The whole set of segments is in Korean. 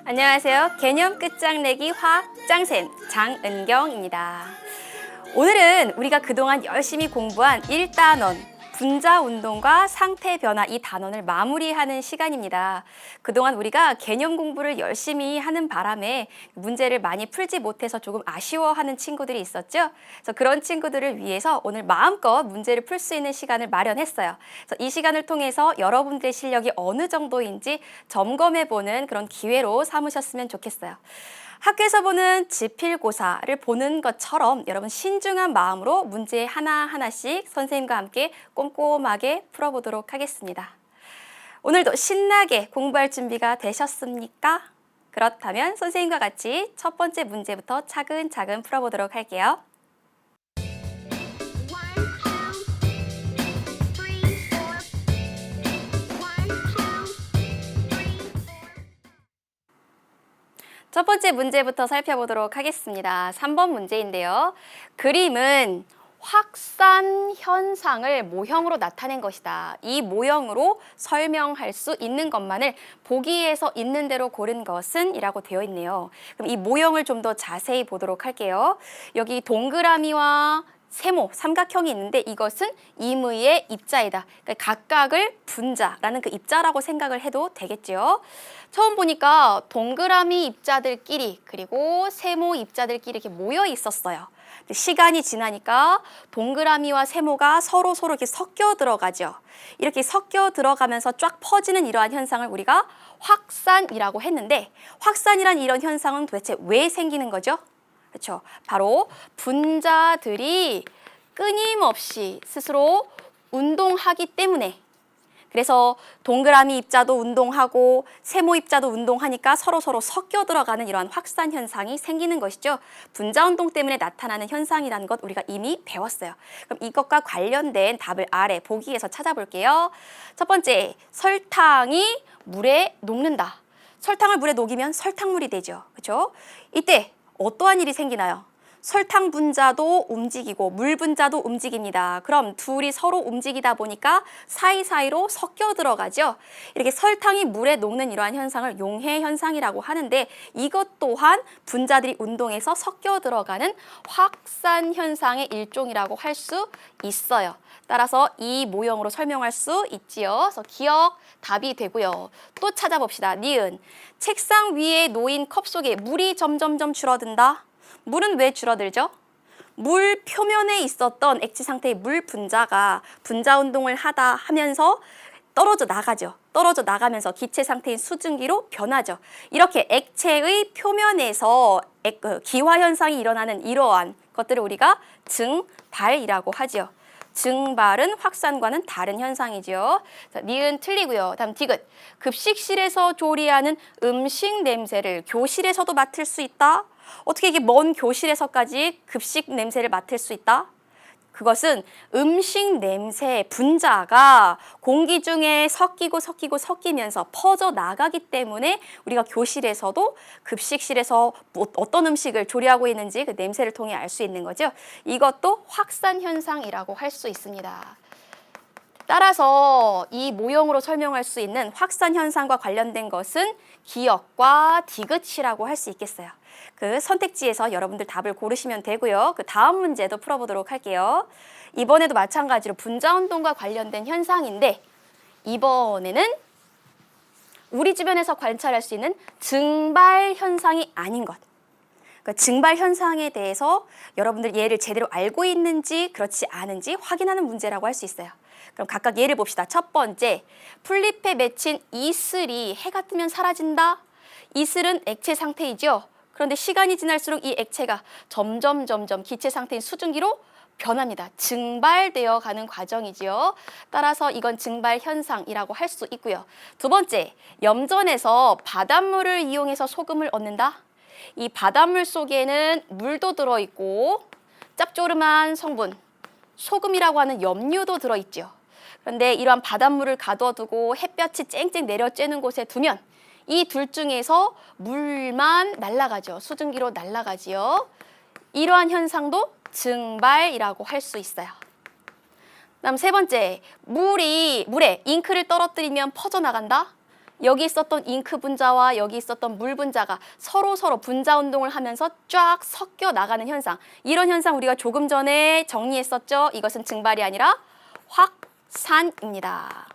안녕하세요. 개념 끝장내기 화학 짱쌤 장은경입니다. 오늘은 우리가 그동안 열심히 공부한 1단원 분자 운동과 상태 변화 이 단원을 마무리하는 시간입니다. 그동안 우리가 개념 공부를 열심히 하는 바람에 문제를 많이 풀지 못해서 조금 아쉬워하는 친구들이 있었죠. 그래서 그런 친구들을 위해서 오늘 마음껏 문제를 풀 수 있는 시간을 마련했어요. 그래서 이 시간을 통해서 여러분들의 실력이 어느 정도인지 점검해보는 그런 기회로 삼으셨으면 좋겠어요. 학교에서 보는 지필고사를 보는 것처럼 여러분 신중한 마음으로 문제 하나하나씩 선생님과 함께 꼼꼼하게 풀어보도록 하겠습니다. 오늘도 신나게 공부할 준비가 되셨습니까? 그렇다면 선생님과 같이 첫 번째 문제부터 차근차근 풀어보도록 할게요. 첫 번째 문제부터 살펴보도록 하겠습니다. 3번 문제인데요. 그림은 확산 현상을 모형으로 나타낸 것이다. 이 모형으로 설명할 수 있는 것만을 보기에서 있는 대로 고른 것은 이라고 되어 있네요. 그럼 이 모형을 좀 더 자세히 보도록 할게요. 여기 동그라미와 세모, 삼각형이 있는데 이것은 임의의 입자이다. 그러니까 각각을 분자라는 그 입자라고 생각을 해도 되겠죠. 처음 보니까 동그라미 입자들끼리 그리고 세모 입자들끼리 이렇게 모여 있었어요. 시간이 지나니까 동그라미와 세모가 서로 이렇게 섞여 들어가죠. 이렇게 섞여 들어가면서 쫙 퍼지는 이러한 현상을 우리가 확산이라고 했는데 확산이란 이런 현상은 도대체 왜 생기는 거죠? 그렇죠. 바로 분자들이 끊임없이 스스로 운동하기 때문에 그래서 동그라미 입자도 운동하고 세모 입자도 운동하니까 서로 섞여 들어가는 이러한 확산 현상이 생기는 것이죠. 분자 운동 때문에 나타나는 현상이라는 것 우리가 이미 배웠어요. 그럼 이것과 관련된 답을 아래 보기에서 찾아볼게요. 첫 번째, 설탕이 물에 녹는다. 설탕을 물에 녹이면 설탕물이 되죠. 그렇죠? 이때 어떠한 일이 생기나요? 설탕 분자도 움직이고 물 분자도 움직입니다. 그럼 둘이 서로 움직이다 보니까 사이사이로 섞여 들어가죠. 이렇게 설탕이 물에 녹는 이러한 현상을 용해 현상이라고 하는데 이것 또한 분자들이 운동해서 섞여 들어가는 확산 현상의 일종이라고 할 수 있어요. 따라서 이 모형으로 설명할 수 있지요. 그래서 기억, 답이 되고요. 또 찾아봅시다. 니은, 책상 위에 놓인 컵 속에 물이 점점점 줄어든다. 물은 왜 줄어들죠? 물 표면에 있었던 액체 상태의 물 분자가 분자 운동을 하면서 떨어져 나가죠. 떨어져 나가면서 기체 상태인 수증기로 변하죠. 이렇게 액체의 표면에서 기화 현상이 일어나는 이러한 것들을 우리가 증발이라고 하죠. 증발은 확산과는 다른 현상이죠. 자, 니은 틀리고요. 다음 디귿. 급식실에서 조리하는 음식 냄새를 교실에서도 맡을 수 있다. 어떻게 이게 먼 교실에서까지 급식 냄새를 맡을 수 있다? 그것은 음식 냄새 분자가 공기 중에 섞이면서 퍼져 나가기 때문에 우리가 교실에서도 급식실에서 어떤 음식을 조리하고 있는지 그 냄새를 통해 알 수 있는 거죠. 이것도 확산 현상이라고 할 수 있습니다. 따라서 이 모형으로 설명할 수 있는 확산 현상과 관련된 것은 기역과 디귿이라고 할 수 있겠어요. 그 선택지에서 여러분들 답을 고르시면 되고요. 그 다음 문제도 풀어보도록 할게요. 이번에도 마찬가지로 분자 운동과 관련된 현상인데 이번에는 우리 주변에서 관찰할 수 있는 증발 현상이 아닌 것. 그러니까 증발 현상에 대해서 여러분들 얘를 제대로 알고 있는지 그렇지 않은지 확인하는 문제라고 할 수 있어요. 그럼 각각 예를 봅시다. 첫 번째, 풀잎에 맺힌 이슬이 해가 뜨면 사라진다. 이슬은 액체 상태이죠. 그런데 시간이 지날수록 이 액체가 점점 기체 상태인 수증기로 변합니다. 증발되어 가는 과정이지요. 따라서 이건 증발 현상이라고 할 수 있고요. 두 번째, 염전에서 바닷물을 이용해서 소금을 얻는다. 이 바닷물 속에는 물도 들어있고 짭조름한 성분, 소금이라고 하는 염료도 들어있죠. 그런데 이러한 바닷물을 가둬두고 햇볕이 쨍쨍 내려쬐는 곳에 두면 이 둘 중에서 물만 날아가죠. 수증기로 날아가지요. 이러한 현상도 증발이라고 할 수 있어요. 다음 세 번째, 물에 잉크를 떨어뜨리면 퍼져나간다. 여기 있었던 잉크 분자와 여기 있었던 물 분자가 서로 분자 운동을 하면서 쫙 섞여 나가는 현상. 이런 현상 우리가 조금 전에 정리했었죠. 이것은 증발이 아니라 확산입니다.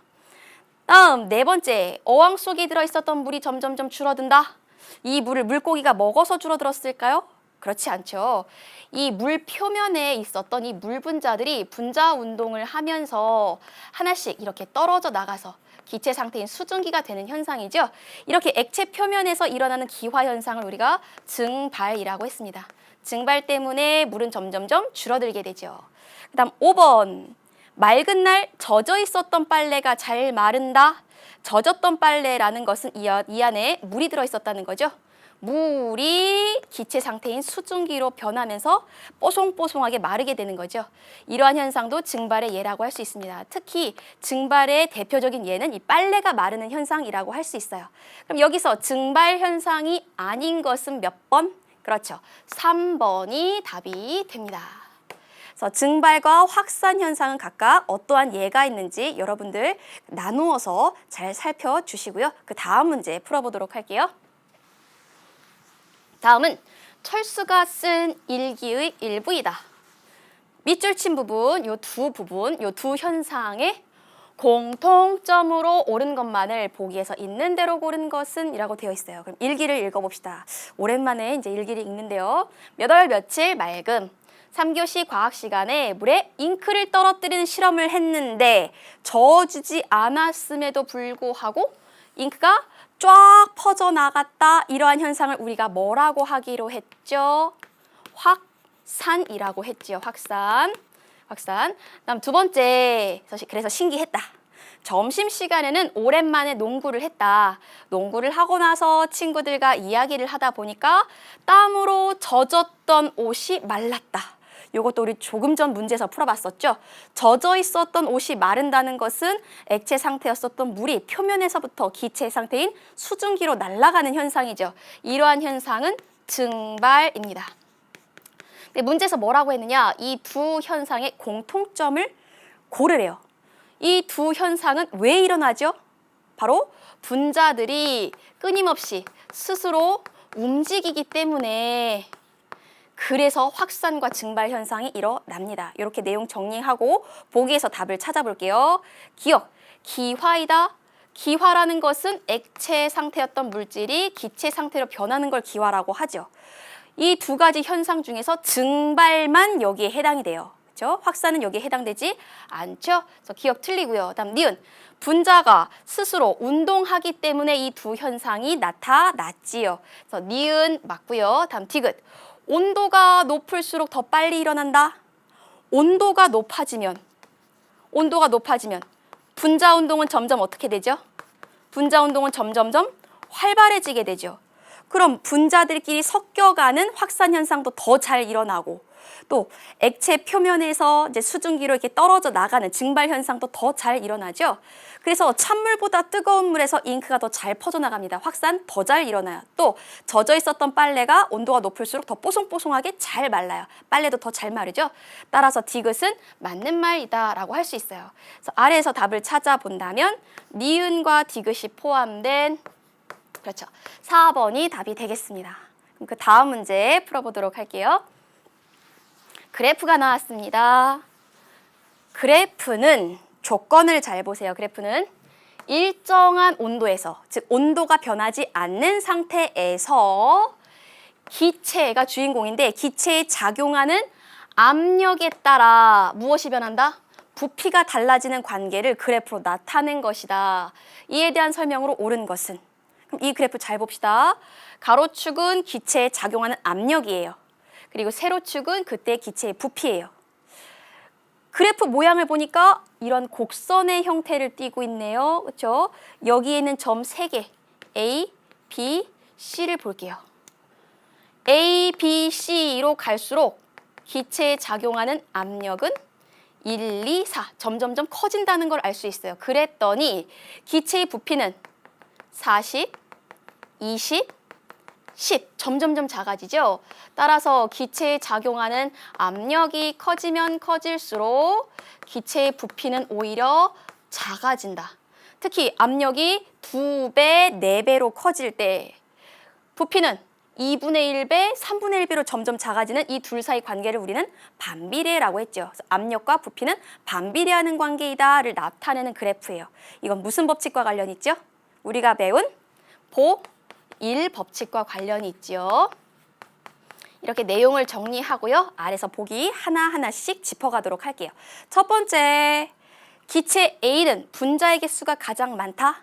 다음 네 번째, 어항 속에 들어있었던 물이 점점점 줄어든다. 이 물을 물고기가 먹어서 줄어들었을까요? 그렇지 않죠. 이 물 표면에 있었던 이 물 분자들이 분자 운동을 하면서 하나씩 이렇게 떨어져 나가서 기체 상태인 수증기가 되는 현상이죠. 이렇게 액체 표면에서 일어나는 기화 현상을 우리가 증발이라고 했습니다. 증발 때문에 물은 점점점 줄어들게 되죠. 그다음 5번. 맑은 날 젖어 있었던 빨래가 잘 마른다. 젖었던 빨래라는 것은 이 안에 물이 들어있었다는 거죠. 물이 기체 상태인 수증기로 변하면서 뽀송뽀송하게 마르게 되는 거죠. 이러한 현상도 증발의 예라고 할 수 있습니다. 특히 증발의 대표적인 예는 이 빨래가 마르는 현상이라고 할 수 있어요. 그럼 여기서 증발 현상이 아닌 것은 몇 번? 그렇죠. 3번이 답이 됩니다. 그래서 증발과 확산 현상은 각각 어떠한 예가 있는지 여러분들 나누어서 잘 살펴주시고요. 그 다음 문제 풀어보도록 할게요. 다음은 철수가 쓴 일기의 일부이다. 밑줄 친 부분, 요 두 현상의 공통점으로 옳은 것만을 보기에서 있는 대로 고른 것은 이라고 되어 있어요. 그럼 일기를 읽어봅시다. 오랜만에 이제 일기를 읽는데요. 몇 월 며칠 맑음. 3교시 과학 시간에 물에 잉크를 떨어뜨리는 실험을 했는데 저어주지 않았음에도 불구하고 잉크가 쫙 퍼져나갔다. 이러한 현상을 우리가 뭐라고 하기로 했죠? 확산이라고 했죠. 확산. 다음 두 번째, 그래서 신기했다. 점심시간에는 오랜만에 농구를 했다. 농구를 하고 나서 친구들과 이야기를 하다 보니까 땀으로 젖었던 옷이 말랐다. 이것도 우리 조금 전 문제에서 풀어봤었죠. 젖어 있었던 옷이 마른다는 것은 액체 상태였었던 물이 표면에서부터 기체 상태인 수증기로 날아가는 현상이죠. 이러한 현상은 증발입니다. 근데 문제에서 뭐라고 했느냐? 이 두 현상의 공통점을 고르래요. 이 두 현상은 왜 일어나죠? 바로 분자들이 끊임없이 스스로 움직이기 때문에 그래서 확산과 증발 현상이 일어납니다. 이렇게 내용 정리하고 보기에서 답을 찾아볼게요. 기억, 기화이다. 기화라는 것은 액체 상태였던 물질이 기체 상태로 변하는 걸 기화라고 하죠. 이 두 가지 현상 중에서 증발만 여기에 해당이 돼요. 그렇죠? 확산은 여기에 해당되지 않죠? 그래서 기억 틀리고요. 다음 니은, 분자가 스스로 운동하기 때문에 이 두 현상이 나타났지요. 그래서 니은 맞고요. 다음 디귿, 온도가 높을수록 더 빨리 일어난다. 온도가 높아지면 분자 운동은 점점 어떻게 되죠? 분자 운동은 점점점 활발해지게 되죠. 그럼 분자들끼리 섞여가는 확산 현상도 더 잘 일어나고 또 액체 표면에서 이제 수증기로 이렇게 떨어져 나가는 증발 현상도 더 잘 일어나죠. 그래서 찬물보다 뜨거운 물에서 잉크가 더 잘 퍼져나갑니다. 확산 더 잘 일어나요. 또 젖어 있었던 빨래가 온도가 높을수록 더 뽀송뽀송하게 잘 말라요. 빨래도 더 잘 마르죠. 따라서 디귿은 맞는 말이다라고 할 수 있어요. 그래서 아래에서 답을 찾아본다면 니은과 디귿이 포함된 그렇죠. 4번이 답이 되겠습니다. 그럼 그 다음 문제 풀어보도록 할게요. 그래프가 나왔습니다. 그래프는 조건을 잘 보세요. 그래프는 일정한 온도에서, 즉 온도가 변하지 않는 상태에서 기체가 주인공인데 기체에 작용하는 압력에 따라 무엇이 변한다? 부피가 달라지는 관계를 그래프로 나타낸 것이다. 이에 대한 설명으로 옳은 것은? 그럼 이 그래프 잘 봅시다. 가로축은 기체에 작용하는 압력이에요. 그리고 세로축은 그때 기체의 부피예요. 그래프 모양을 보니까 이런 곡선의 형태를 띠고 있네요. 그렇죠? 여기에 있는 점 3개, A, B, C를 볼게요. A, B, C로 갈수록 기체에 작용하는 압력은 1, 2, 4 점점점 커진다는 걸 알 수 있어요. 그랬더니 기체의 부피는 40, 20, 10 점점점 작아지죠. 따라서 기체에 작용하는 압력이 커지면 커질수록 기체의 부피는 오히려 작아진다. 특히 압력이 2배, 4배로 커질 때 부피는 2분의 1배, 3분의 1배로 점점 작아지는 이 둘 사이 관계를 우리는 반비례라고 했죠. 그래서 압력과 부피는 반비례하는 관계이다를 나타내는 그래프예요. 이건 무슨 법칙과 관련이 있죠? 우리가 배운 보일 법칙과 관련이 있죠. 이렇게 내용을 정리하고요. 아래서 보기 하나하나씩 짚어가도록 할게요. 첫 번째, 기체 A는 분자의 개수가 가장 많다.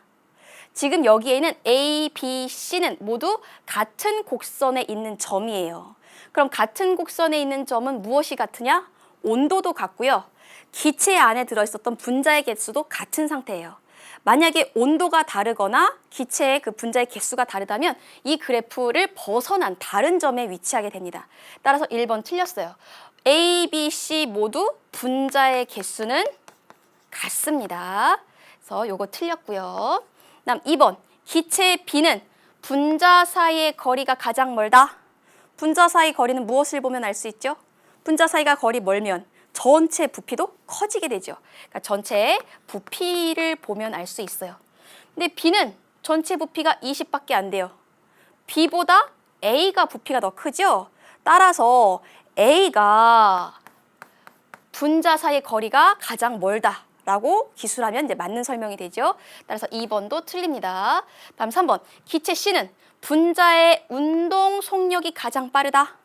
지금 여기에는 A, B, C는 모두 같은 곡선에 있는 점이에요. 그럼 같은 곡선에 있는 점은 무엇이 같으냐? 온도도 같고요. 기체 안에 들어있었던 분자의 개수도 같은 상태예요. 만약에 온도가 다르거나 기체의 그 분자의 개수가 다르다면 이 그래프를 벗어난 다른 점에 위치하게 됩니다. 따라서 1번 틀렸어요. A, B, C 모두 분자의 개수는 같습니다. 그래서 요거 틀렸고요. 다음 2번, 기체 B는 분자 사이의 거리가 가장 멀다. 분자 사이 거리는 무엇을 보면 알 수 있죠? 분자 사이가 거리 멀면 전체 부피도 커지게 되죠. 그러니까 전체 부피를 보면 알 수 있어요. 근데 B는 전체 부피가 20밖에 안 돼요. B보다 A가 부피가 더 크죠? 따라서 A가 분자 사이의 거리가 가장 멀다. 라고 기술하면 이제 맞는 설명이 되죠. 따라서 2번도 틀립니다. 다음 3번. 기체 C는 분자의 운동 속력이 가장 빠르다.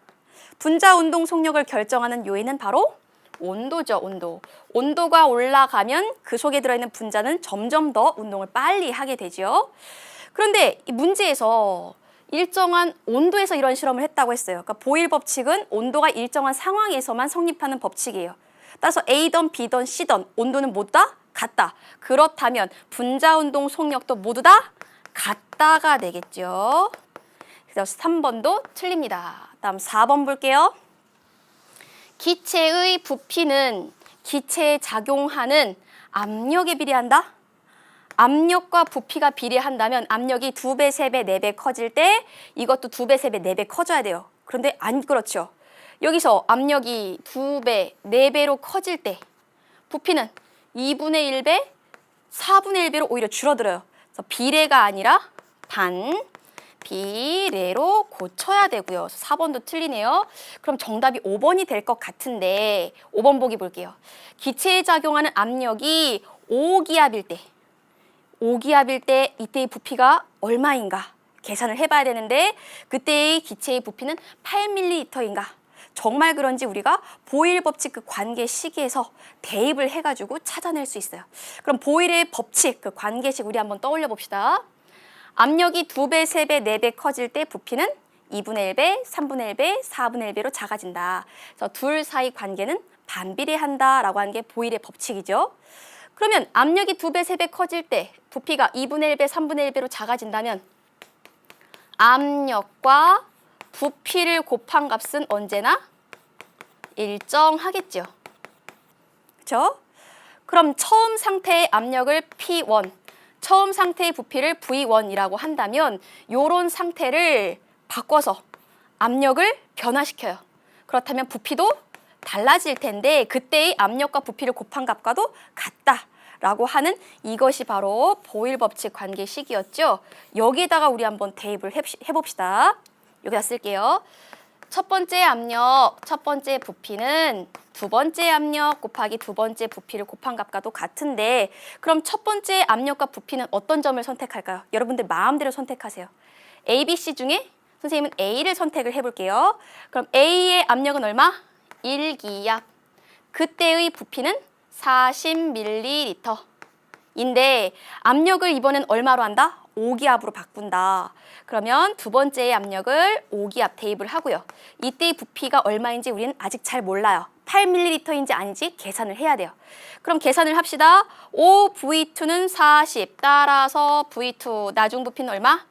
분자 운동 속력을 결정하는 요인은 바로 온도죠, 온도. 온도가 올라가면 그 속에 들어있는 분자는 점점 더 운동을 빨리 하게 되죠. 그런데 이 문제에서 일정한 온도에서 이런 실험을 했다고 했어요. 그러니까 보일 법칙은 온도가 일정한 상황에서만 성립하는 법칙이에요. 따라서 A든 B든 C든 온도는 모두 다 같다. 그렇다면 분자 운동 속력도 모두 다 같다가 되겠죠. 그래서 3번도 틀립니다. 다음 4번 볼게요. 기체의 부피는 기체에 작용하는 압력에 비례한다. 압력과 부피가 비례한다면 압력이 2배, 3배, 4배 커질 때 이것도 2배, 3배, 4배 커져야 돼요. 그런데 안 그렇죠. 여기서 압력이 2배, 4배로 커질 때 부피는 2분의 1배, 4분의 1배로 오히려 줄어들어요. 그래서 비례가 아니라 반비례로 고쳐야 되고요. 4번도 틀리네요. 그럼 정답이 5번이 될 것 같은데 5번 보기 볼게요. 기체에 작용하는 압력이 5기압일 때 이때의 부피가 얼마인가 계산을 해봐야 되는데 그때의 기체의 부피는 8ml인가? 정말 그런지 우리가 보일 법칙 그 관계식에서 대입을 해가지고 찾아낼 수 있어요. 그럼 보일의 법칙 그 관계식 우리 한번 떠올려 봅시다. 압력이 2배, 3배, 4배 커질 때 부피는 2분의 1배, 3분의 1배, 4분의 1배로 작아진다. 그래서 둘 사이 관계는 반비례한다라고 하는 게 보일의 법칙이죠. 그러면 압력이 2배, 3배 커질 때 부피가 2분의 1배, 3분의 1배로 작아진다면 압력과 부피를 곱한 값은 언제나 일정하겠죠. 그렇죠? 그럼 처음 상태의 압력을 P1, 처음 상태의 부피를 V1이라고 한다면 이런 상태를 바꿔서 압력을 변화시켜요. 그렇다면 부피도 달라질 텐데 그때의 압력과 부피를 곱한 값과도 같다라고 하는 이것이 바로 보일 법칙 관계식이었죠. 여기에다가 우리 한번 대입을 해봅시다. 여기다 쓸게요. 첫 번째 압력, 첫 번째 부피는 두 번째 압력 곱하기 두 번째 부피를 곱한 값과도 같은데 그럼 첫 번째 압력과 부피는 어떤 점을 선택할까요? 여러분들 마음대로 선택하세요. A, B, C 중에 선생님은 A를 선택을 해볼게요. 그럼 A의 압력은 얼마? 1기압. 그때의 부피는 40ml인데 압력을 이번엔 얼마로 한다? 5기압으로 바꾼다. 그러면 두 번째의 압력을 5기압 대입을 하고요. 이때의 부피가 얼마인지 우리는 아직 잘 몰라요. 8ml인지 아닌지 계산을 해야 돼요. 그럼 계산을 합시다. 5V2는 40. 따라서 V2 나중 부피는 얼마?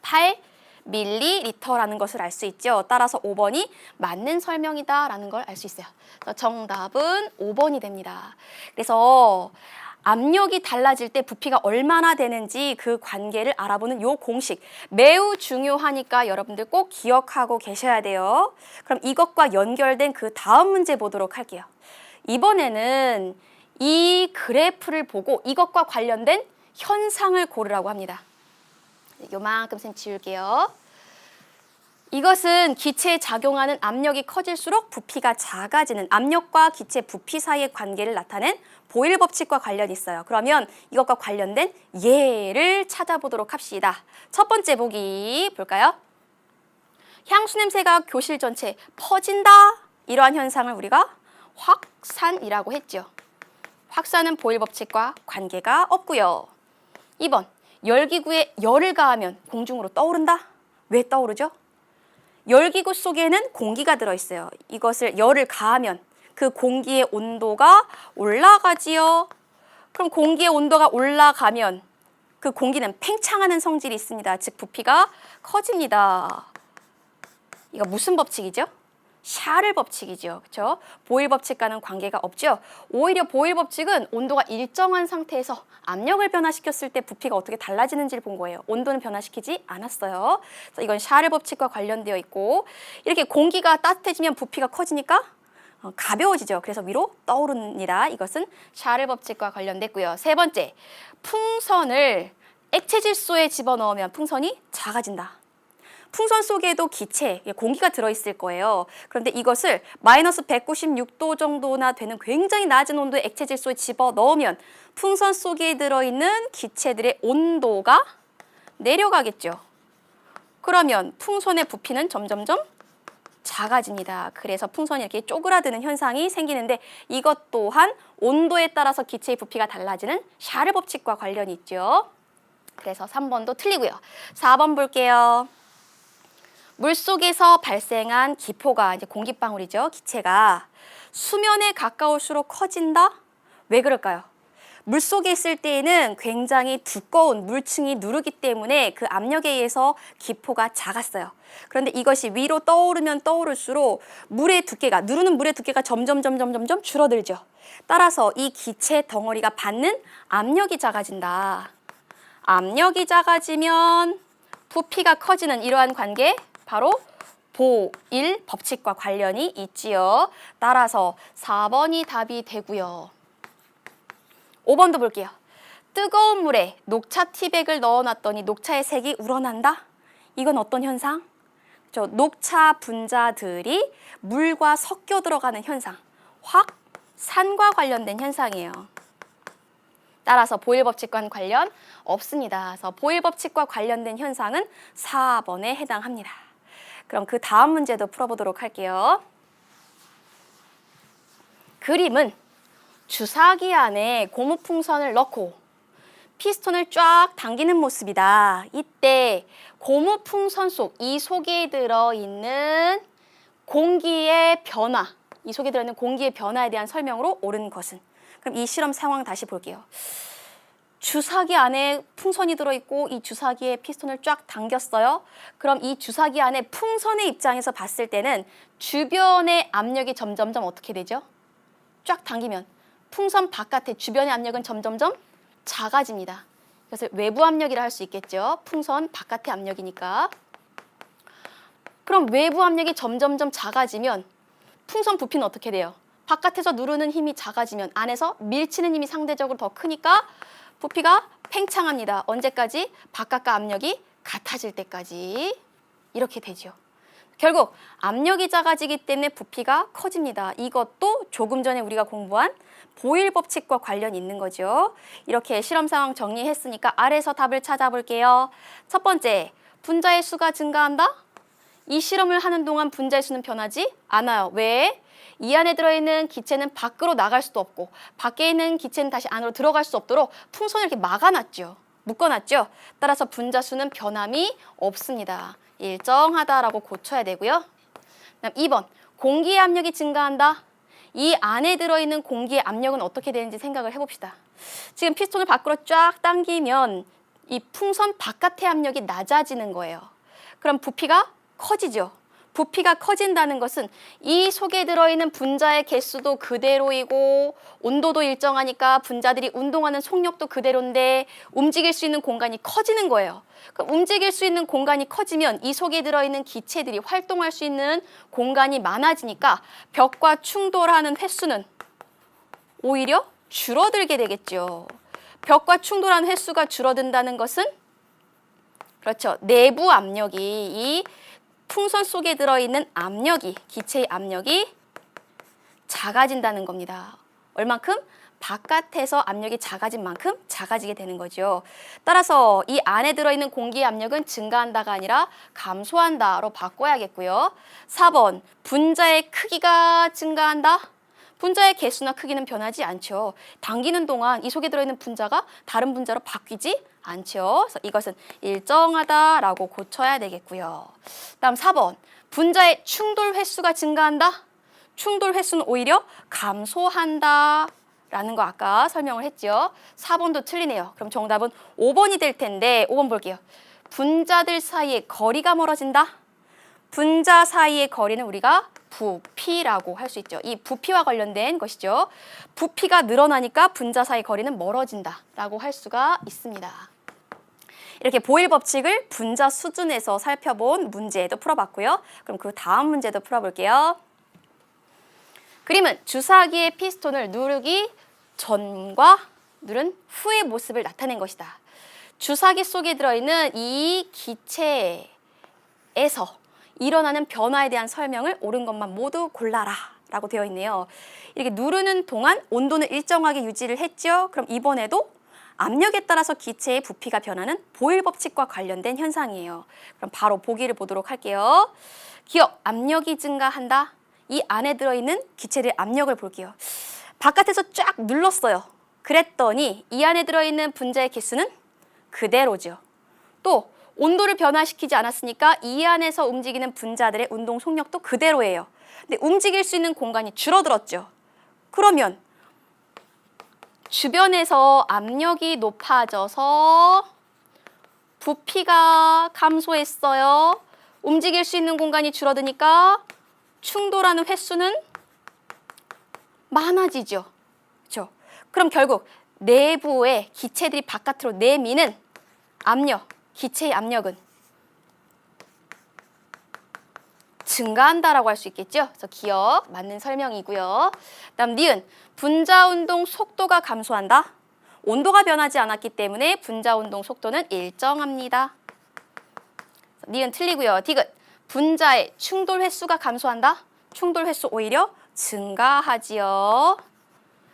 8ml라는 것을 알 수 있죠. 따라서 5번이 맞는 설명이다라는 걸 알 수 있어요. 정답은 5번이 됩니다. 그래서 압력이 달라질 때 부피가 얼마나 되는지 그 관계를 알아보는 요 공식 매우 중요하니까 여러분들 꼭 기억하고 계셔야 돼요. 그럼 이것과 연결된 그 다음 문제 보도록 할게요. 이번에는 이 그래프를 보고 이것과 관련된 현상을 고르라고 합니다. 요만큼 쌤 지울게요. 이것은 기체에 작용하는 압력이 커질수록 부피가 작아지는 압력과 기체 부피 사이의 관계를 나타낸 보일 법칙과 관련이 있어요. 그러면 이것과 관련된 예를 찾아보도록 합시다. 첫 번째 보기 볼까요? 향수 냄새가 교실 전체에 퍼진다. 이러한 현상을 우리가 확산이라고 했죠. 확산은 보일 법칙과 관계가 없고요. 2번, 열기구에 열을 가하면 공중으로 떠오른다. 왜 떠오르죠? 열기구 속에는 공기가 들어있어요. 이것을 열을 가하면 그 공기의 온도가 올라가지요. 그럼 공기의 온도가 올라가면 그 공기는 팽창하는 성질이 있습니다. 즉 부피가 커집니다. 이거 무슨 법칙이죠? 샤를 법칙이죠. 그렇죠? 보일 법칙과는 관계가 없죠. 오히려 보일 법칙은 온도가 일정한 상태에서 압력을 변화시켰을 때 부피가 어떻게 달라지는지를 본 거예요. 온도는 변화시키지 않았어요. 그래서 이건 샤를 법칙과 관련되어 있고 이렇게 공기가 따뜻해지면 부피가 커지니까 가벼워지죠. 그래서 위로 떠오릅니다. 이것은 샤를 법칙과 관련됐고요. 세 번째, 풍선을 액체 질소에 집어넣으면 풍선이 작아진다. 풍선 속에도 기체, 공기가 들어있을 거예요. 그런데 이것을 마이너스 196도 정도나 되는 굉장히 낮은 온도의 액체 질소에 집어넣으면 풍선 속에 들어있는 기체들의 온도가 내려가겠죠. 그러면 풍선의 부피는 점점점 작아집니다. 그래서 풍선이 이렇게 쪼그라드는 현상이 생기는데 이것 또한 온도에 따라서 기체의 부피가 달라지는 샤를 법칙과 관련이 있죠. 그래서 3번도 틀리고요. 4번 볼게요. 물속에서 발생한 기포가 이제 공기방울이죠. 기체가 수면에 가까울수록 커진다? 왜 그럴까요? 물속에 있을 때에는 굉장히 두꺼운 물층이 누르기 때문에 그 압력에 의해서 기포가 작았어요. 그런데 이것이 위로 떠오르면 떠오를수록 물의 두께가, 누르는 물의 두께가 점점 줄어들죠. 따라서 이 기체 덩어리가 받는 압력이 작아진다. 압력이 작아지면 부피가 커지는 이러한 관계, 바로 보일 법칙과 관련이 있지요. 따라서 4번이 답이 되고요. 5번도 볼게요. 뜨거운 물에 녹차 티백을 넣어놨더니 녹차의 색이 우러난다? 이건 어떤 현상? 녹차 분자들이 물과 섞여 들어가는 현상, 확산과 관련된 현상이에요. 따라서 보일 법칙과는 관련 없습니다. 그래서 보일 법칙과 관련된 현상은 4번에 해당합니다. 그럼 그 다음 문제도 풀어보도록 할게요. 그림은 주사기 안에 고무풍선을 넣고 피스톤을 쫙 당기는 모습이다. 이때 고무풍선 속, 이 속에 들어있는 공기의 변화, 이 속에 들어있는 공기의 변화에 대한 설명으로 옳은 것은? 그럼 이 실험 상황 다시 볼게요. 주사기 안에 풍선이 들어있고 이 주사기에 피스톤을 쫙 당겼어요. 그럼 이 주사기 안에 풍선의 입장에서 봤을 때는 주변의 압력이 점점점 어떻게 되죠? 쫙 당기면 풍선 바깥의 주변의 압력은 점점점 작아집니다. 그래서 외부 압력이라 할 수 있겠죠. 풍선 바깥의 압력이니까. 그럼 외부 압력이 점점점 작아지면 풍선 부피는 어떻게 돼요? 바깥에서 누르는 힘이 작아지면 안에서 밀치는 힘이 상대적으로 더 크니까 부피가 팽창합니다. 언제까지? 바깥과 압력이 같아질 때까지. 이렇게 되죠. 결국 압력이 작아지기 때문에 부피가 커집니다. 이것도 조금 전에 우리가 공부한 보일 법칙과 관련이 있는 거죠. 이렇게 실험 상황 정리했으니까 아래서 답을 찾아볼게요. 첫 번째, 분자의 수가 증가한다? 이 실험을 하는 동안 분자의 수는 변하지 않아요. 왜? 이 안에 들어있는 기체는 밖으로 나갈 수도 없고 밖에 있는 기체는 다시 안으로 들어갈 수 없도록 풍선을 이렇게 막아놨죠. 묶어놨죠. 따라서 분자 수는 변함이 없습니다. 일정하다라고 고쳐야 되고요. 그다음 2번, 공기의 압력이 증가한다. 이 안에 들어있는 공기의 압력은 어떻게 되는지 생각을 해봅시다. 지금 피스톤을 밖으로 쫙 당기면 이 풍선 바깥의 압력이 낮아지는 거예요. 그럼 부피가 커지죠. 부피가 커진다는 것은 이 속에 들어있는 분자의 개수도 그대로이고 온도도 일정하니까 분자들이 운동하는 속력도 그대로인데 움직일 수 있는 공간이 커지는 거예요. 그럼 움직일 수 있는 공간이 커지면 이 속에 들어있는 기체들이 활동할 수 있는 공간이 많아지니까 벽과 충돌하는 횟수는 오히려 줄어들게 되겠죠. 벽과 충돌하는 횟수가 줄어든다는 것은 그렇죠. 내부 압력이 이 풍선 속에 들어있는 압력이 기체의 압력이 작아진다는 겁니다. 얼만큼? 바깥에서 압력이 작아진 만큼 작아지게 되는 거죠. 따라서 이 안에 들어있는 공기의 압력은 증가한다가 아니라 감소한다로 바꿔야겠고요. 4번, 분자의 크기가 증가한다. 분자의 개수나 크기는 변하지 않죠. 당기는 동안 이 속에 들어있는 분자가 다른 분자로 바뀌지 않죠. 그래서 이것은 일정하다라고 고쳐야 되겠고요. 다음 4번, 분자의 충돌 횟수가 증가한다. 충돌 횟수는 오히려 감소한다. 라는 거 아까 설명을 했죠. 4번도 틀리네요. 그럼 정답은 5번이 될 텐데 5번 볼게요. 분자들 사이의 거리가 멀어진다. 분자 사이의 거리는 우리가 부피라고 할 수 있죠. 이 부피와 관련된 것이죠. 부피가 늘어나니까 분자 사이 거리는 멀어진다 라고 할 수가 있습니다. 이렇게 보일 법칙을 분자 수준에서 살펴본 문제도 풀어봤고요. 그럼 그 다음 문제도 풀어볼게요. 그림은 주사기의 피스톤을 누르기 전과 누른 후의 모습을 나타낸 것이다. 주사기 속에 들어있는 이 기체에서 일어나는 변화에 대한 설명을 옳은 것만 모두 골라라 라고 되어 있네요. 이렇게 누르는 동안 온도는 일정하게 유지를 했죠. 그럼 이번에도 압력에 따라서 기체의 부피가 변하는 보일 법칙과 관련된 현상이에요. 그럼 바로 보기를 보도록 할게요. 기억, 압력이 증가한다. 이 안에 들어있는 기체의 압력을 볼게요. 바깥에서 쫙 눌렀어요. 그랬더니 이 안에 들어있는 분자의 개수는 그대로죠. 또 온도를 변화시키지 않았으니까 이 안에서 움직이는 분자들의 운동 속력도 그대로예요. 근데 움직일 수 있는 공간이 줄어들었죠. 그러면 주변에서 압력이 높아져서 부피가 감소했어요. 움직일 수 있는 공간이 줄어드니까 충돌하는 횟수는 많아지죠. 그렇죠? 그럼 결국 내부의 기체들이 바깥으로 내미는 압력, 기체의 압력은 증가한다라고 할 수 있겠죠. 그래서 기억, 맞는 설명이고요. 다음 니은, 분자 운동 속도가 감소한다. 온도가 변하지 않았기 때문에 분자 운동 속도는 일정합니다. 니은 틀리고요. 디귿, 분자의 충돌 횟수가 감소한다. 충돌 횟수 오히려 증가하지요.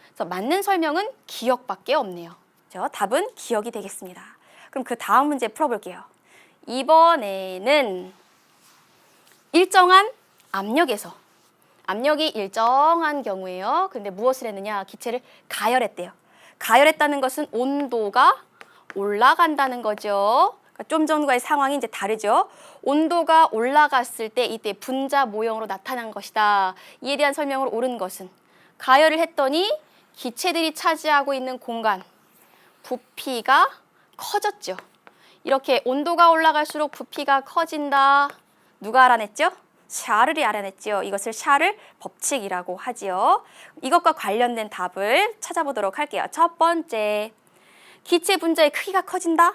그래서 맞는 설명은 기억밖에 없네요. 그렇죠? 답은 기억이 되겠습니다. 그럼 그 다음 문제 풀어볼게요. 이번에는 일정한 압력에서 압력이 일정한 경우에요. 근데 무엇을 했느냐? 기체를 가열했대요. 가열했다는 것은 온도가 올라간다는 거죠. 그러니까 좀 전과의 상황이 이제 다르죠. 온도가 올라갔을 때 이때 분자 모형으로 나타난 것이다. 이에 대한 설명을 옳은 것은 가열을 했더니 기체들이 차지하고 있는 공간, 부피가 커졌죠. 이렇게 온도가 올라갈수록 부피가 커진다. 누가 알아냈죠? 샤를이 알아냈죠. 이것을 샤를 법칙이라고 하지요. 이것과 관련된 답을 찾아보도록 할게요. 첫 번째, 기체 분자의 크기가 커진다.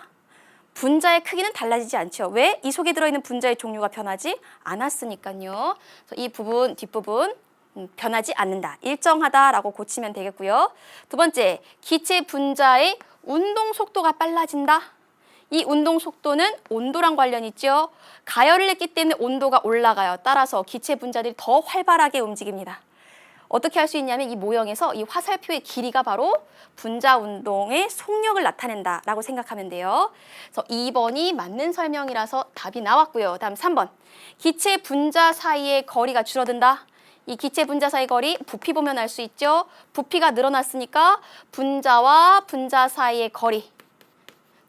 분자의 크기는 달라지지 않죠. 왜? 이 속에 들어있는 분자의 종류가 변하지 않았으니까요. 이 부분, 뒷부분 변하지 않는다. 일정하다라고 고치면 되겠고요. 두 번째, 기체 분자의 운동 속도가 빨라진다. 이 운동 속도는 온도랑 관련이 있죠. 가열을 했기 때문에 온도가 올라가요. 따라서 기체 분자들이 더 활발하게 움직입니다. 어떻게 할 수 있냐면 이 모형에서 이 화살표의 길이가 바로 분자 운동의 속력을 나타낸다라고 생각하면 돼요. 그래서 2번이 맞는 설명이라서 답이 나왔고요. 다음 3번. 기체 분자 사이의 거리가 줄어든다. 이 기체 분자 사이 거리 부피 보면 알 수 있죠. 부피가 늘어났으니까 분자와 분자 사이의 거리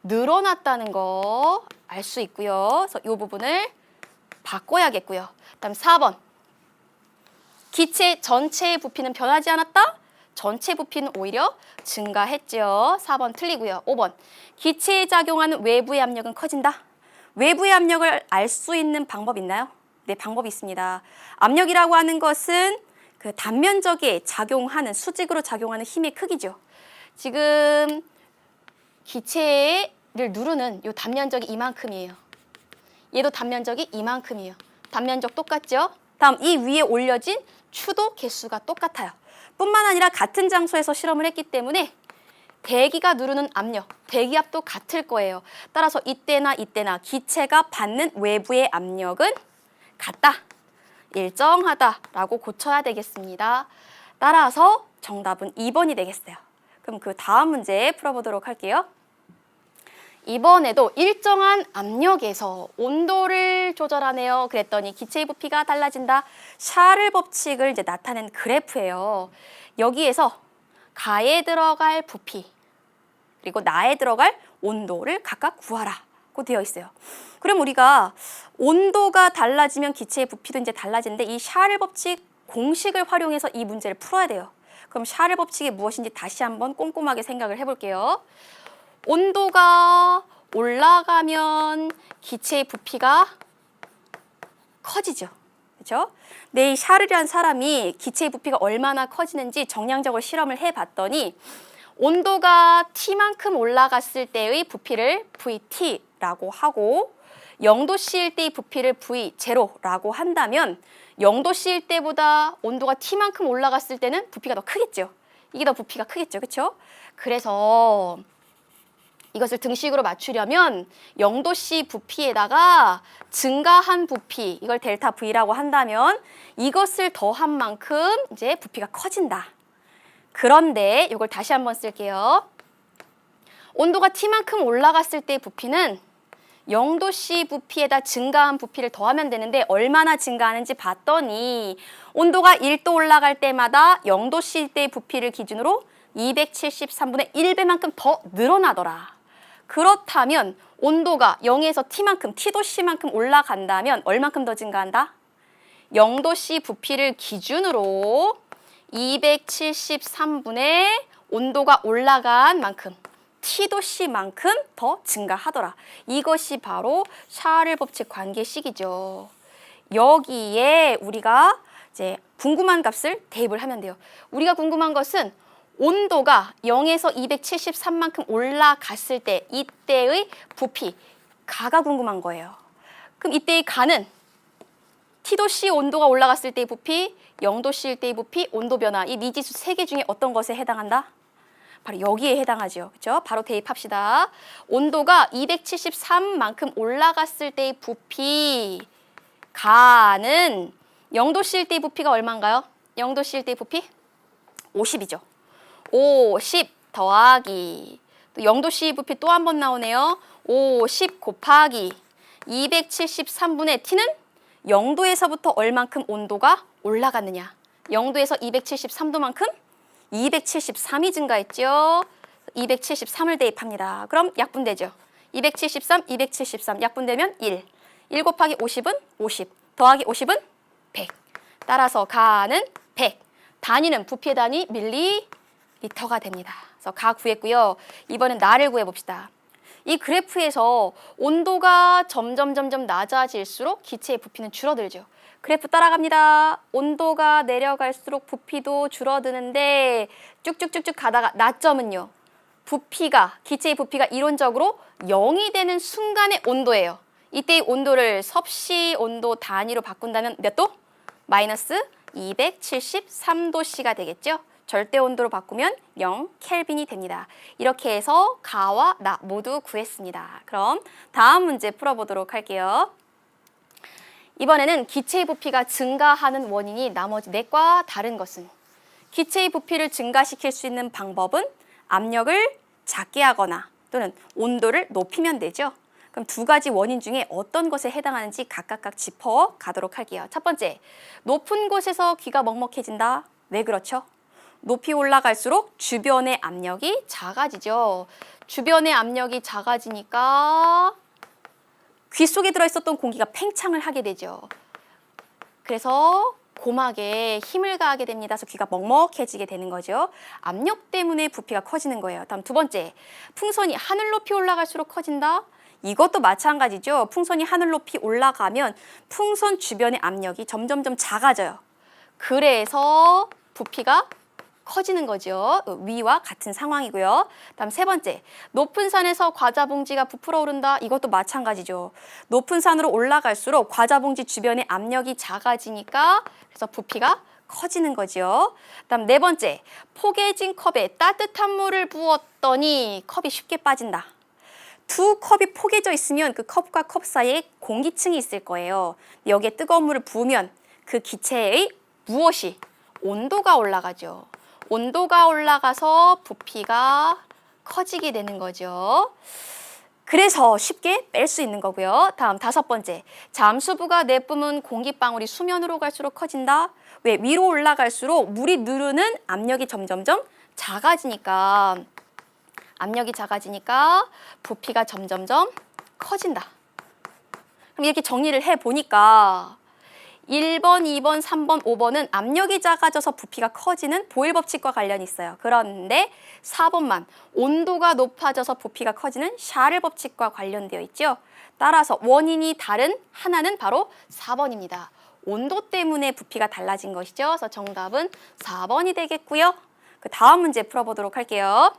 늘어났다는 거 알 수 있고요. 그래서 이 부분을 바꿔야겠고요. 다음 4번. 기체 전체의 부피는 변하지 않았다? 전체 부피는 오히려 증가했죠. 4번 틀리고요. 5번. 기체에 작용하는 외부의 압력은 커진다. 외부의 압력을 알 수 있는 방법 있나요? 네, 방법이 있습니다. 압력이라고 하는 것은 그 단면적에 작용하는, 수직으로 작용하는 힘의 크기죠. 지금 기체를 누르는 이 단면적이 이만큼이에요. 얘도 단면적이 이만큼이에요. 단면적 똑같죠? 다음 이 위에 올려진 추도 개수가 똑같아요. 뿐만 아니라 같은 장소에서 실험을 했기 때문에 대기가 누르는 압력, 대기압도 같을 거예요. 따라서 이때나 기체가 받는 외부의 압력은 같다, 일정하다라고 고쳐야 되겠습니다. 따라서 정답은 2번이 되겠어요. 그럼 그 다음 문제 풀어보도록 할게요. 이번에도 일정한 압력에서 온도를 조절하네요. 그랬더니 기체의 부피가 달라진다. 샤를 법칙을 이제 나타낸 그래프예요. 여기에서 가에 들어갈 부피 그리고 나에 들어갈 온도를 각각 구하라고 되어 있어요. 그럼 우리가 온도가 달라지면 기체의 부피도 이제 달라지는데 이 샤를 법칙 공식을 활용해서 이 문제를 풀어야 돼요. 그럼 샤를 법칙이 무엇인지 다시 한번 꼼꼼하게 생각을 해볼게요. 온도가 올라가면 기체의 부피가 커지죠. 그렇죠? 네, 이 샤르라는 사람이 기체의 부피가 얼마나 커지는지 정량적으로 실험을 해봤더니 온도가 T만큼 올라갔을 때의 부피를 VT라고 하고 0도씨일 때의 부피를 V0라고 한다면 0도씨일 때보다 온도가 T만큼 올라갔을 때는 부피가 더 크겠죠. 이게 더 부피가 크겠죠. 그렇죠? 그래서 이것을 등식으로 맞추려면 0도씨 부피에다가 증가한 부피, 이걸 델타 V라고 한다면 이것을 더한 만큼 이제 부피가 커진다. 그런데 이걸 다시 한번 쓸게요. 온도가 T만큼 올라갔을 때 부피는 0도씨 부피에다 증가한 부피를 더하면 되는데 얼마나 증가하는지 봤더니 온도가 1도 올라갈 때마다 0도씨일 때의 부피를 기준으로 273분의 1배만큼 더 늘어나더라. 그렇다면 온도가 0에서 T만큼, T도씨만큼 올라간다면 얼만큼 더 증가한다? 0도씨 부피를 기준으로 273분의 온도가 올라간 만큼 T도씨만큼 더 증가하더라. 이것이 바로 샤를 법칙 관계식이죠. 여기에 우리가 이제 궁금한 값을 대입을 하면 돼요. 우리가 궁금한 것은 온도가 0에서 273만큼 올라갔을 때 이때의 부피, 가가 궁금한 거예요. 그럼 이때의 가는 T도씨 온도가 올라갔을 때의 부피, 0도씨일 때의 부피, 온도 변화, 이 미지수 3개 중에 어떤 것에 해당한다? 바로 여기에 해당하죠. 그렇죠? 바로 대입합시다. 온도가 273만큼 올라갔을 때의 부피, 가는 0도씨일 때의 부피가 얼마인가요? 0도씨일 때의 부피? 50이죠. 50 더하기 또 0도씨 부피 또 한 번 나오네요. 50 곱하기 273분의 T는 0도에서부터 얼만큼 온도가 올라갔느냐. 0도에서 273도만큼 273이 증가했죠. 273을 대입합니다. 그럼 약분되죠. 273, 273 약분되면 1. 1 곱하기 50은 50 더하기 50은 100. 따라서 가는 100. 단위는 부피의 단위 밀리리터가 됩니다. 그래서 가 구했고요. 이번엔 나를 구해봅시다. 이 그래프에서 온도가 점점 낮아질수록 기체의 부피는 줄어들죠. 그래프 따라갑니다. 온도가 내려갈수록 부피도 줄어드는데 쭉쭉쭉쭉 가다가 나점은요. 부피가, 기체의 부피가 이론적으로 0이 되는 순간의 온도예요. 이때의 온도를 섭씨 온도 단위로 바꾼다면 몇 도? 마이너스 273도씨가 되겠죠. 절대 온도로 바꾸면 0 켈빈이 됩니다. 이렇게 해서 가와 나 모두 구했습니다. 그럼 다음 문제 풀어보도록 할게요. 이번에는 기체의 부피가 증가하는 원인이 나머지 넷과 다른 것은 기체의 부피를 증가시킬 수 있는 방법은 압력을 작게 하거나 또는 온도를 높이면 되죠. 그럼 두 가지 원인 중에 어떤 것에 해당하는지 각각 짚어가도록 할게요. 첫 번째, 높은 곳에서 귀가 먹먹해진다. 왜 그렇죠? 높이 올라갈수록 주변의 압력이 작아지죠. 주변의 압력이 작아지니까 귀 속에 들어있었던 공기가 팽창을 하게 되죠. 그래서 고막에 힘을 가하게 됩니다. 그래서 귀가 먹먹해지게 되는 거죠. 압력 때문에 부피가 커지는 거예요. 다음 두 번째, 풍선이 하늘 높이 올라갈수록 커진다. 이것도 마찬가지죠. 풍선이 하늘 높이 올라가면 풍선 주변의 압력이 점점 작아져요. 그래서 부피가 커지는 거죠. 위와 같은 상황이고요. 다음 세 번째, 높은 산에서 과자 봉지가 부풀어 오른다. 이것도 마찬가지죠. 높은 산으로 올라갈수록 과자 봉지 주변의 압력이 작아지니까 그래서 부피가 커지는 거죠. 그다음 네 번째, 포개진 컵에 따뜻한 물을 부었더니 컵이 쉽게 빠진다. 두 컵이 포개져 있으면 그 컵과 컵 사이에 공기층이 있을 거예요. 여기에 뜨거운 물을 부으면 그 기체의 무엇이? 온도가 올라가죠. 온도가 올라가서 부피가 커지게 되는 거죠. 그래서 쉽게 뺄 수 있는 거고요. 다음 다섯 번째, 잠수부가 내뿜은 공기방울이 수면으로 갈수록 커진다. 왜? 위로 올라갈수록 물이 누르는 압력이 점점점 작아지니까, 압력이 작아지니까 부피가 점점점 커진다. 그럼 이렇게 정리를 해보니까 1번, 2번, 3번, 5번은 압력이 작아져서 부피가 커지는 보일 법칙과 관련이 있어요. 그런데 4번만 온도가 높아져서 부피가 커지는 샤를 법칙과 관련되어 있죠. 따라서 원인이 다른 하나는 바로 4번입니다. 온도 때문에 부피가 달라진 것이죠. 그래서 정답은 4번이 되겠고요. 그 다음 문제 풀어보도록 할게요.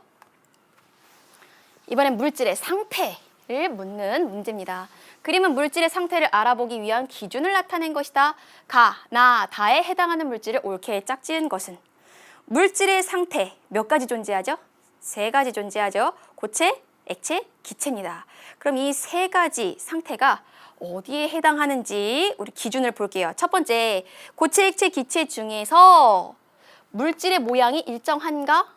이번엔 물질의 상태를 묻는 문제입니다. 그림은 물질의 상태를 알아보기 위한 기준을 나타낸 것이다. 가, 나, 다에 해당하는 물질을 옳게 짝지은 것은? 물질의 상태 몇 가지 존재하죠? 세 가지 존재하죠. 고체, 액체, 기체입니다. 그럼 이 세 가지 상태가 어디에 해당하는지 우리 기준을 볼게요. 첫 번째, 고체, 액체, 기체 중에서 물질의 모양이 일정한가?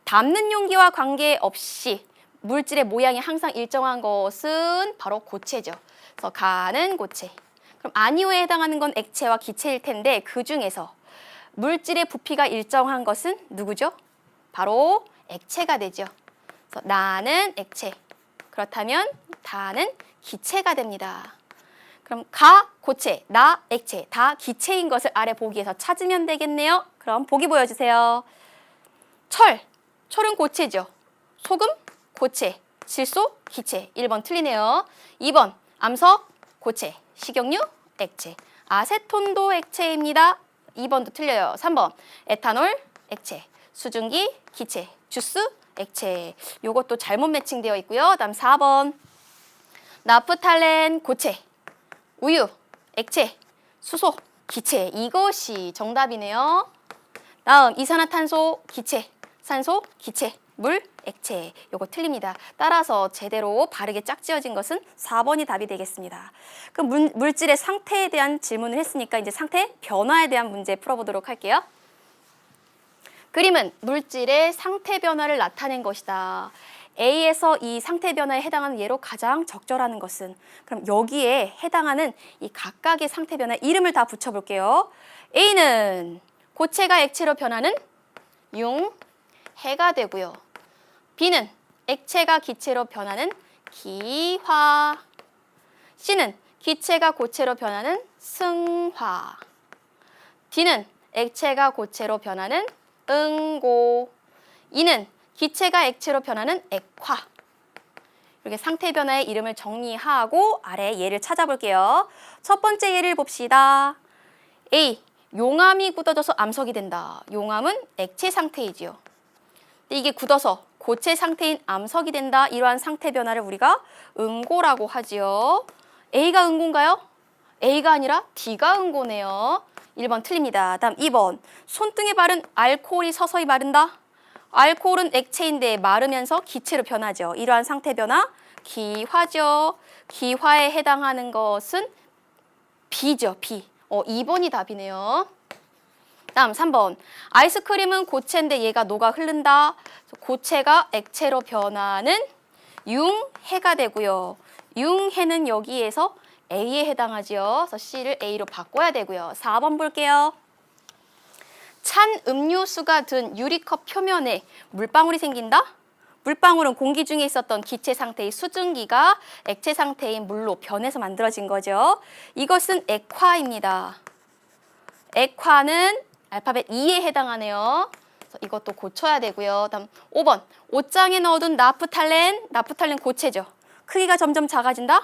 담는 용기와 관계없이 물질의 모양이 항상 일정한 것은 바로 고체죠. 그래서 가는 고체. 그럼 아니오에 해당하는 건 액체와 기체일 텐데 그 중에서 물질의 부피가 일정한 것은 누구죠? 바로 액체가 되죠. 그래서 나는 액체. 그렇다면 다는 기체가 됩니다. 그럼 가 고체, 나 액체, 다 기체인 것을 아래 보기에서 찾으면 되겠네요. 그럼 보기 보여주세요. 철은 고체죠. 소금 고체, 질소, 기체. 1번 틀리네요. 2번, 암석, 고체, 식용유, 액체. 아세톤도 액체입니다. 2번도 틀려요. 3번, 에탄올, 액체, 수증기, 기체, 주스, 액체. 요것도 잘못 매칭되어 있고요. 다음 4번, 나프탈렌, 고체, 우유, 액체, 수소, 기체. 이것이 정답이네요. 다음, 이산화탄소, 기체, 산소, 기체. 물, 액체. 요거 틀립니다. 따라서 제대로 바르게 짝지어진 것은 4번이 답이 되겠습니다. 그럼 물질의 상태에 대한 질문을 했으니까 이제 상태 변화에 대한 문제 풀어보도록 할게요. 그림은 물질의 상태 변화를 나타낸 것이다. A에서 이 상태 변화에 해당하는 예로 가장 적절한 것은? 그럼 여기에 해당하는 이 각각의 상태 변화의 이름을 다 붙여볼게요. A는 고체가 액체로 변하는 융해가 되고요. B는 액체가 기체로 변하는 기화. C는 기체가 고체로 변하는 승화. D는 액체가 고체로 변하는 응고. E는 기체가 액체로 변하는 액화. 이렇게 상태 변화의 이름을 정리하고 아래 예를 찾아볼게요. 첫 번째 예를 봅시다. A. 용암이 굳어져서 암석이 된다. 용암은 액체 상태이지요. 근데 이게 굳어서 고체 상태인 암석이 된다. 이러한 상태 변화를 우리가 응고라고 하지요. A가 응고인가요? A가 아니라 D가 응고네요. 1번 틀립니다. 다음 2번. 손등에 바른 알코올이 서서히 마른다. 알코올은 액체인데 마르면서 기체로 변하죠. 이러한 상태 변화 기화죠. 기화에 해당하는 것은 B죠. B. 2번이 답이네요. 다음 3번. 아이스크림은 고체인데 얘가 녹아 흐른다. 고체가 액체로 변하는 융해가 되고요. 융해는 여기에서 A에 해당하지요. 그래서 C를 A로 바꿔야 되고요. 4번 볼게요. 찬 음료수가 든 유리컵 표면에 물방울이 생긴다. 물방울은 공기 중에 있었던 기체 상태의 수증기가 액체 상태인 물로 변해서 만들어진 거죠. 이것은 액화입니다. 액화는 알파벳 E에 해당하네요. 그래서 이것도 고쳐야 되고요. 다음 5번. 옷장에 넣어둔 나프탈렌 고체죠. 크기가 점점 작아진다.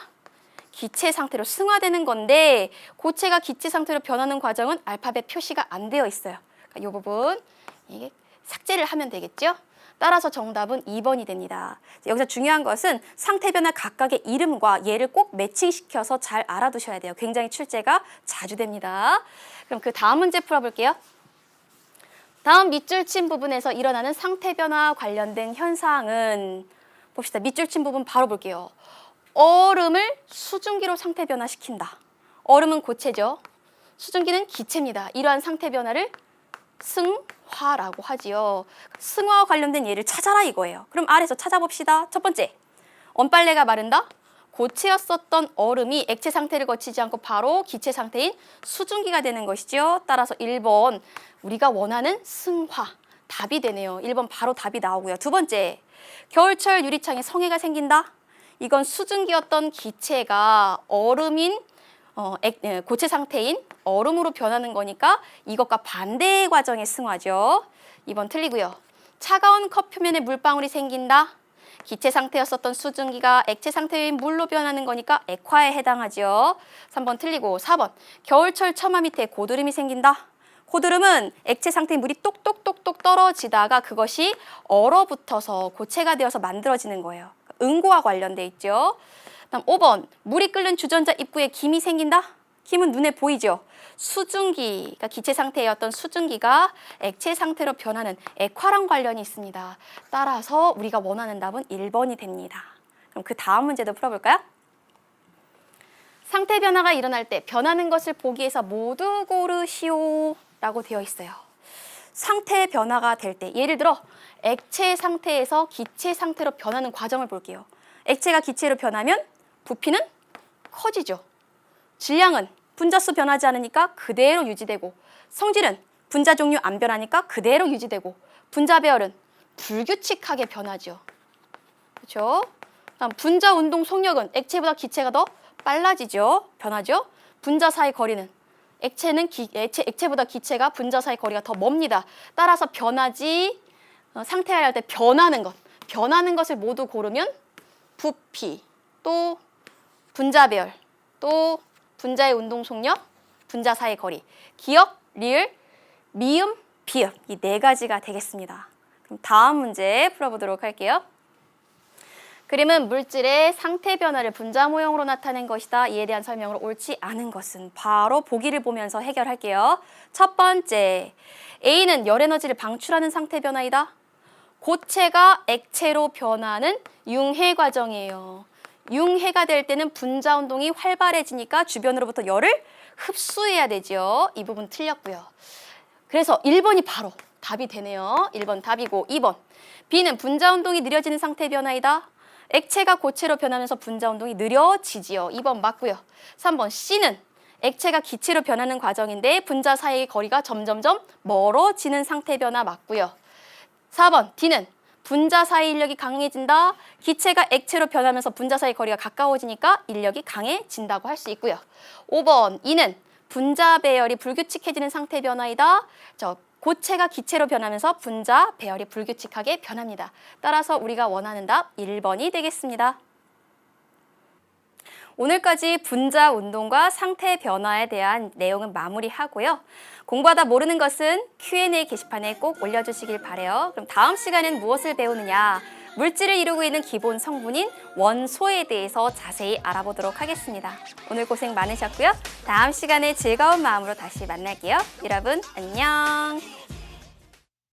기체 상태로 승화되는 건데 고체가 기체 상태로 변하는 과정은 알파벳 표시가 안 되어 있어요. 그러니까 이 부분 이게 삭제를 하면 되겠죠. 따라서 정답은 2번이 됩니다. 여기서 중요한 것은 상태 변화 각각의 이름과 예를 꼭 매칭시켜서 잘 알아두셔야 돼요. 굉장히 출제가 자주 됩니다. 그럼 그 다음 문제 풀어볼게요. 다음 밑줄 친 부분에서 일어나는 상태 변화 관련된 현상은 봅시다. 밑줄 친 부분 바로 볼게요. 얼음을 수증기로 상태 변화시킨다. 얼음은 고체죠. 수증기는 기체입니다. 이러한 상태 변화를 승화라고 하지요. 승화와 관련된 예를 찾아라 이거예요. 그럼 아래에서 찾아봅시다. 첫 번째, 언빨래가 마른다. 고체였었던 얼음이 액체 상태를 거치지 않고 바로 기체 상태인 수증기가 되는 것이죠. 따라서 1번 우리가 원하는 승화 답이 되네요. 1번 바로 답이 나오고요. 두 번째, 겨울철 유리창에 성해가 생긴다. 이건 수증기였던 기체가 얼음인 고체 상태인 얼음으로 변하는 거니까 이것과 반대의 과정의 승화죠. 2번 틀리고요. 차가운 컵 표면에 물방울이 생긴다. 기체 상태였었던 수증기가 액체 상태인 물로 변하는 거니까 액화에 해당하죠. 3번 틀리고 4번 겨울철 처마 밑에 고드름이 생긴다. 고드름은 액체 상태인 물이 똑똑똑똑 떨어지다가 그것이 얼어붙어서 고체가 되어서 만들어지는 거예요. 응고와 관련돼 있죠. 다음 5번 물이 끓는 주전자 입구에 김이 생긴다. 김은 눈에 보이죠. 수증기, 그러니까 기체 상태였던 수증기가 액체 상태로 변하는 액화랑 관련이 있습니다. 따라서 우리가 원하는 답은 1번이 됩니다. 그럼 그 다음 문제도 풀어볼까요? 상태 변화가 일어날 때 변하는 것을 보기 위해서 모두 고르시오 라고 되어 있어요. 상태 변화가 될 때 예를 들어 액체 상태에서 기체 상태로 변하는 과정을 볼게요. 액체가 기체로 변하면 부피는 커지죠. 질량은 분자수 변하지 않으니까 그대로 유지되고, 성질은 분자 종류 안 변하니까 그대로 유지되고, 분자 배열은 불규칙하게 변하죠. 그렇죠? 다음 분자 운동 속력은 액체보다 기체가 더 빨라지죠. 변하죠. 분자 사이 거리는 액체보다 기체가 분자 사이 거리가 더 멉니다. 따라서 상태화를 할 때 변하는 것을 모두 고르면 부피, 또 분자 배열, 또 분자의 운동 속력, 분자 사이 거리, 기억, 리을, 미음, 비읍 이 네 가지가 되겠습니다. 그럼 다음 문제 풀어보도록 할게요. 그림은 물질의 상태 변화를 분자 모형으로 나타낸 것이다. 이에 대한 설명으로 옳지 않은 것은 바로 보기를 보면서 해결할게요. 첫 번째, A는 열 에너지를 방출하는 상태 변화이다. 고체가 액체로 변하는 융해 과정이에요. 융해가 될 때는 분자 운동이 활발해지니까 주변으로부터 열을 흡수해야 되죠. 이 부분 틀렸고요. 그래서 1번이 바로 답이 되네요. 1번 답이고 2번 B는 분자 운동이 느려지는 상태 변화이다. 액체가 고체로 변하면서 분자 운동이 느려지지요. 2번 맞고요. 3번 C는 액체가 기체로 변하는 과정인데 분자 사이의 거리가 점점점 멀어지는 상태 변화 맞고요. 4번 D는 분자 사이 인력이 강해진다. 기체가 액체로 변하면서 분자 사이 거리가 가까워지니까 인력이 강해진다고 할 수 있고요. 5번 E는 분자 배열이 불규칙해지는 상태 변화이다. 고체가 기체로 변하면서 분자 배열이 불규칙하게 변합니다. 따라서 우리가 원하는 답 1번이 되겠습니다. 오늘까지 분자 운동과 상태 변화에 대한 내용은 마무리하고요. 공부하다 모르는 것은 Q&A 게시판에 꼭 올려주시길 바라요. 그럼 다음 시간엔 무엇을 배우느냐? 물질을 이루고 있는 기본 성분인 원소에 대해서 자세히 알아보도록 하겠습니다. 오늘 고생 많으셨고요. 다음 시간에 즐거운 마음으로 다시 만날게요. 여러분 안녕.